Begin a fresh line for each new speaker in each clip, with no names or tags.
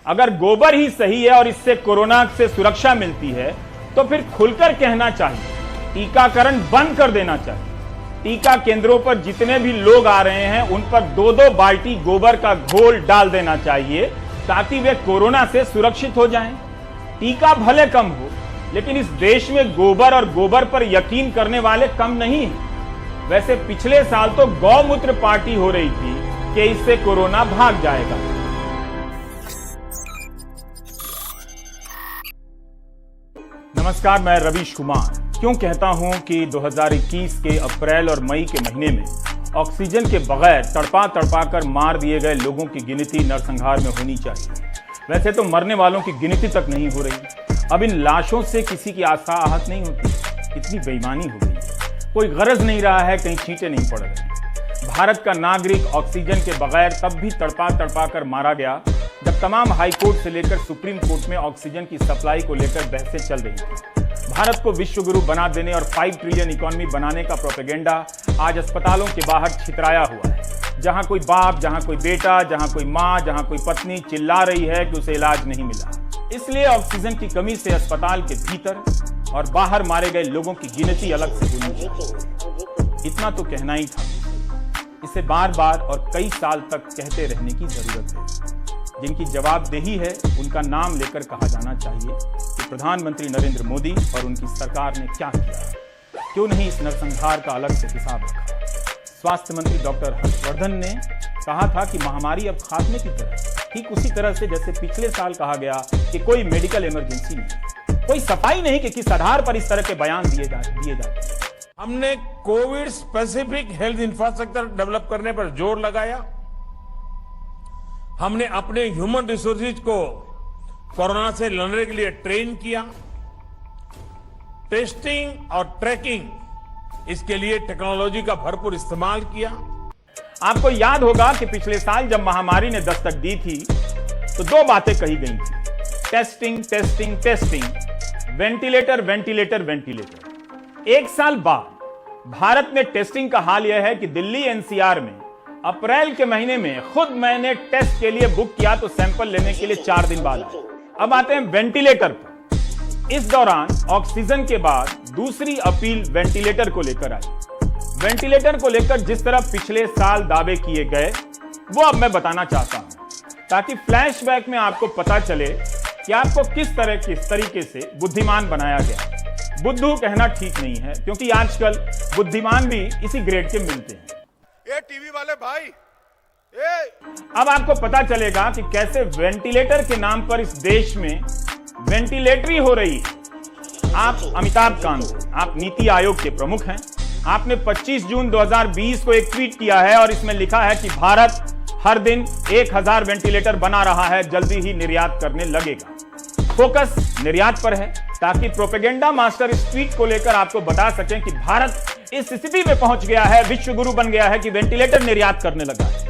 अगर गोबर ही सही है और इससे कोरोना से सुरक्षा मिलती है तो फिर खुलकर कहना चाहिए, टीकाकरण बंद कर देना चाहिए। टीका केंद्रों पर जितने भी लोग आ रहे हैं उन पर 2-2 बाल्टी गोबर का घोल डाल देना चाहिए ताकि वे कोरोना से सुरक्षित हो जाएं। टीका भले कम हो, लेकिन इस देश में गोबर और गोबर पर यकीन करने वाले कम नहीं हैं। वैसे पिछले साल तो गौमूत्र पार्टी हो रही थी कि इससे कोरोना भाग जाएगा। नमस्कार, मैं रवीश कुमार। क्यों कहता हूं कि 2021 के अप्रैल और मई के महीने में ऑक्सीजन के बगैर तड़पा तड़पा कर मार दिए गए लोगों की गिनती नरसंहार में होनी चाहिए। वैसे तो मरने वालों की गिनती तक नहीं हो रही। अब इन लाशों से किसी की आशा आहत नहीं होती। इतनी बेईमानी हो गई, कोई गरज नहीं रहा है, कहीं छींटे नहीं पड़ रही। भारत का नागरिक ऑक्सीजन के बगैर तब भी तड़पा तड़पा कर मारा गया जब तमाम हाई कोर्ट से लेकर सुप्रीम कोर्ट में ऑक्सीजन की सप्लाई को लेकर बहसें चल रही थी। भारत को विश्व गुरु बना देने और 5 ट्रिलियन इकोनॉमी बनाने का प्रोपेगेंडा आज अस्पतालों के बाहर छितराया हुआ है। जहां कोई बाप, जहां कोई बेटा, जहां कोई मां, जहां कोई पत्नी चिल्ला रही है कि उसे इलाज नहीं मिला। इसलिए ऑक्सीजन की कमी से अस्पताल के भीतर और बाहर मारे गए लोगों की गिनती अलग से होनी चाहिए। इतना तो कहना ही था। इसे बार बार और कई साल तक कहते रहने की जरूरत है। जिनकी जवाबदेही है उनका नाम लेकर कहा जाना चाहिए कि प्रधानमंत्री नरेंद्र मोदी और उनकी सरकार ने क्या किया। क्यों नहीं इस नरसंहार का अलग से हिसाब रखा। स्वास्थ्य मंत्री डॉक्टर हर्षवर्धन ने कहा था कि महामारी अब खात्मे की तरह, ठीक उसी तरह से जैसे पिछले साल कहा गया कि कोई मेडिकल इमरजेंसी नहीं, कोई सफाई नहीं कि किस आधार पर इस तरह के बयान दिए जाते हैं।
हमने Covid specific health infrastructure develop करने पर जोर लगाया। हमने अपने ह्यूमन रिसोर्सेज को कोरोना से लड़ने के लिए ट्रेन किया। टेस्टिंग और ट्रैकिंग, इसके लिए टेक्नोलॉजी का भरपूर इस्तेमाल किया।
आपको याद होगा कि पिछले साल जब महामारी ने दस्तक दी थी तो 2 बातें कही गई थी, testing testing testing, ventilator ventilator ventilator. 1 साल बाद भारत में टेस्टिंग का हाल यह है कि दिल्ली एनसीआर में अप्रैल के महीने में खुद मैंने टेस्ट के लिए बुक किया तो सैंपल लेने के लिए 4 दिन बाद आए। अब आते हैं वेंटिलेटर पर। इस दौरान ऑक्सीजन के बाद दूसरी अपील वेंटिलेटर को लेकर आई। वेंटिलेटर को लेकर जिस तरह पिछले साल दावे किए गए वो अब मैं बताना चाहता हूं, ताकि फ्लैशबैक में आपको पता चले कि आपको किस तरीके से बुद्धिमान बनाया गया। बुद्धू कहना ठीक नहीं है, क्योंकि आजकल बुद्धिमान भी इसी ग्रेड के मिलते हैं।
ये टीवी वाले भाई,
अब आपको पता चलेगा कि कैसे वेंटिलेटर के नाम पर इस देश में वेंटिलेटरी हो रही है। आप अमिताभ कांत, आप नीति आयोग के प्रमुख हैं। आपने 25 जून 2020 को एक ट्वीट किया है और इसमें लिखा है कि भारत हर दिन 1000 वेंटिलेटर बना रहा है, जल्दी ही निर्यात करने लगेगा। फोकस निर्यात पर है ताकि प्रोपेगेंडा मास्टर इस ट्वीट को लेकर आपको बता सकें कि भारत इस स्थिति में पहुंच गया है, विश्व गुरु बन गया है कि वेंटिलेटर निर्यात करने लगा है।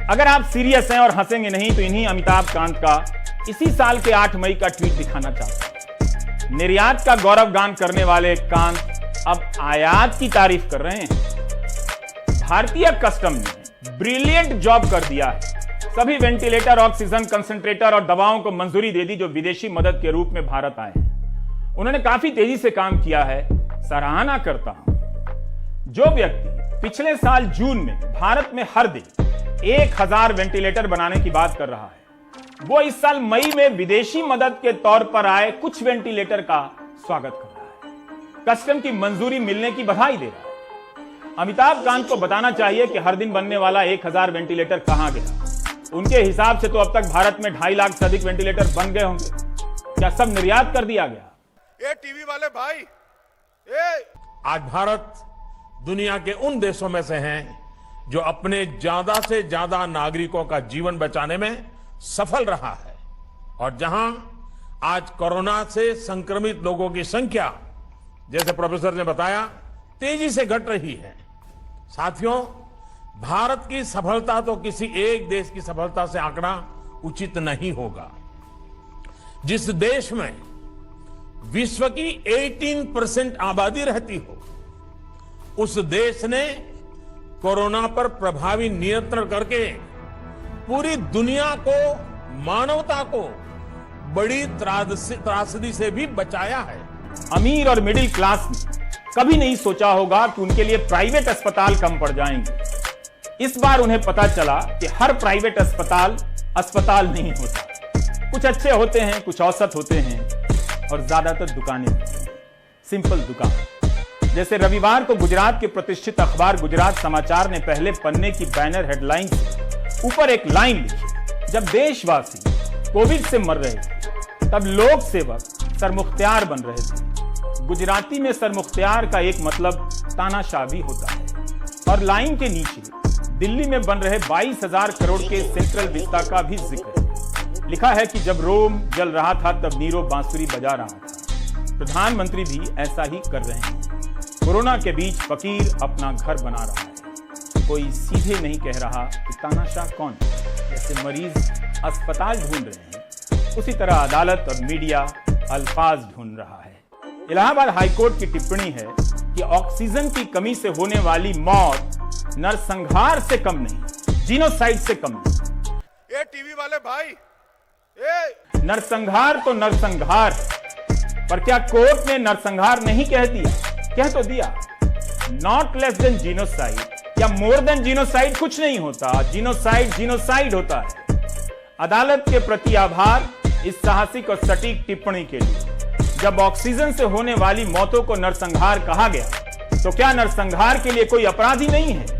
अगर आप सीरियस हैं और हंसेंगे नहीं तो इन्हीं अमिताभ कांत का इसी साल के 8 मई का ट्वीट दिखाना चाहता हूं। निर्यात का गौरव गान करने वाले कांत अब आयात की तारीफ कर रहे हैं। भारतीय कस्टम ने ब्रिलियंट जॉब कर दिया है। सभी वेंटिलेटर, ऑक्सीजन कंसंट्रेटर और दवाओं को मंजूरी दे दी जो विदेशी मदद के रूप में भारत आए हैं। उन्होंने काफी तेजी से काम किया है, सराहना करता हूं। जो व्यक्ति पिछले साल जून में भारत में हर दिन 1000 वेंटिलेटर बनाने की बात कर रहा है, वो इस साल मई में विदेशी मदद के तौर पर आए कुछ वेंटिलेटर का स्वागत कर रहा है, कस्टम की मंजूरी मिलने की बधाई दे रहा है। अमिताभ कांत को बताना चाहिए कि हर दिन बनने वाला 1000 वेंटिलेटर कहां गया। उनके हिसाब से तो अब तक भारत में 2.5 लाख से अधिक वेंटिलेटर बन गए होंगे। क्या सब निर्यात कर दिया गया?
ये टीवी वाले भाई,
आज भारत दुनिया के उन देशों में से है जो अपने ज्यादा से ज्यादा नागरिकों का जीवन बचाने में सफल रहा है, और जहां आज कोरोना से संक्रमित लोगों की संख्या, जैसे प्रोफेसर ने बताया, तेजी से घट रही है। साथियों, भारत की सफलता तो किसी एक देश की सफलता से आंकना उचित नहीं होगा। जिस देश में विश्व की 18% आबादी रहती हो, उस देश ने कोरोना पर प्रभावी नियंत्रण करके पूरी दुनिया को मानवता को बड़ी त्रासदी से भी बचाया है।
अमीर और मिडिल क्लास ने कभी नहीं सोचा होगा कि उनके लिए प्राइवेट अस्पताल कम पड़ जाएंगे। इस बार उन्हें पता चला कि हर प्राइवेट अस्पताल नहीं होता। कुछ अच्छे होते हैं, कुछ औसत होते हैं और ज्यादातर दुकानें होती हैं। सिंपल दुकान। जैसे रविवार को गुजरात के प्रतिष्ठित अखबार गुजरात समाचार ने पहले पन्ने की बैनर हेडलाइन से ऊपर एक लाइन लिखी, जब देशवासी कोविड से मर रहे थे तब लोक सेवक सरमुख्तियार बन रहे थे। गुजराती में सरमुख्तियार का एक मतलब तानाशाह भी होता है। और लाइन के नीचे दिल्ली में बन रहे 22,000 करोड़ के सेंट्रल विस्ता का भी जिक्र है। लिखा है कि जब रोम जल रहा था तब नीरो बांसुरी बजा रहा था। प्रधानमंत्री भी ऐसा ही कर रहे हैं। कोरोना के बीच फकीर अपना घर बना रहा है। कोई सीधे नहीं कह रहा कि तानाशाह कौन है। जैसे मरीज अस्पताल ढूंढ रहे हैं, उसी तरह अदालत और मीडिया अल्फाज ढूंढ रहा है। इलाहाबाद हाईकोर्ट की टिप्पणी है कि ऑक्सीजन की कमी से होने वाली मौत नरसंहार से कम नहीं, जीनोसाइड से कम नहीं।
ये टीवी वाले भाई,
नरसंहार तो नरसंहार है, पर क्या कोर्ट ने नरसंहार नहीं कह दिया? कह तो दिया। नॉट लेस देन जीनोसाइड या मोर देन जीनोसाइड कुछ नहीं होता। जीनोसाइड होता है। अदालत के प्रति आभार इस साहसिक और सटीक टिप्पणी के लिए। जब ऑक्सीजन से होने वाली मौतों को नरसंहार कहा गया तो क्या नरसंहार के लिए कोई अपराधी नहीं है?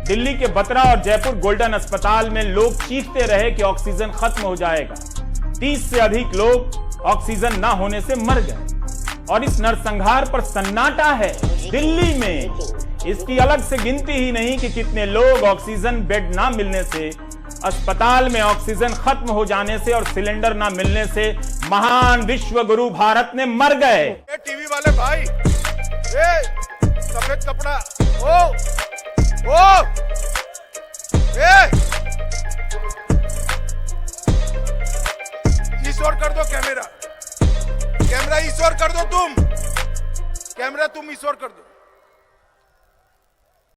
दिल्ली के बत्रा और जयपुर गोल्डन अस्पताल में लोग चीखते रहे कि ऑक्सीजन खत्म हो जाएगा। 30 से अधिक लोग ऑक्सीजन ना होने से मर गए और इस नरसंहार पर सन्नाटा है दिल्ली में। इसकी अलग से गिनती ही नहीं कि कितने लोग ऑक्सीजन बेड ना मिलने से, अस्पताल में ऑक्सीजन खत्म हो जाने से और सिलेंडर ना मिलने से महान विश्व गुरु भारत ने मर गए।
ये टीवी वाले भाई, सफेद कपड़ा, ईश्वर कर दो कैमरा ईश्वर कर दो, तुम कैमरा तुम ईश्वर कर दो।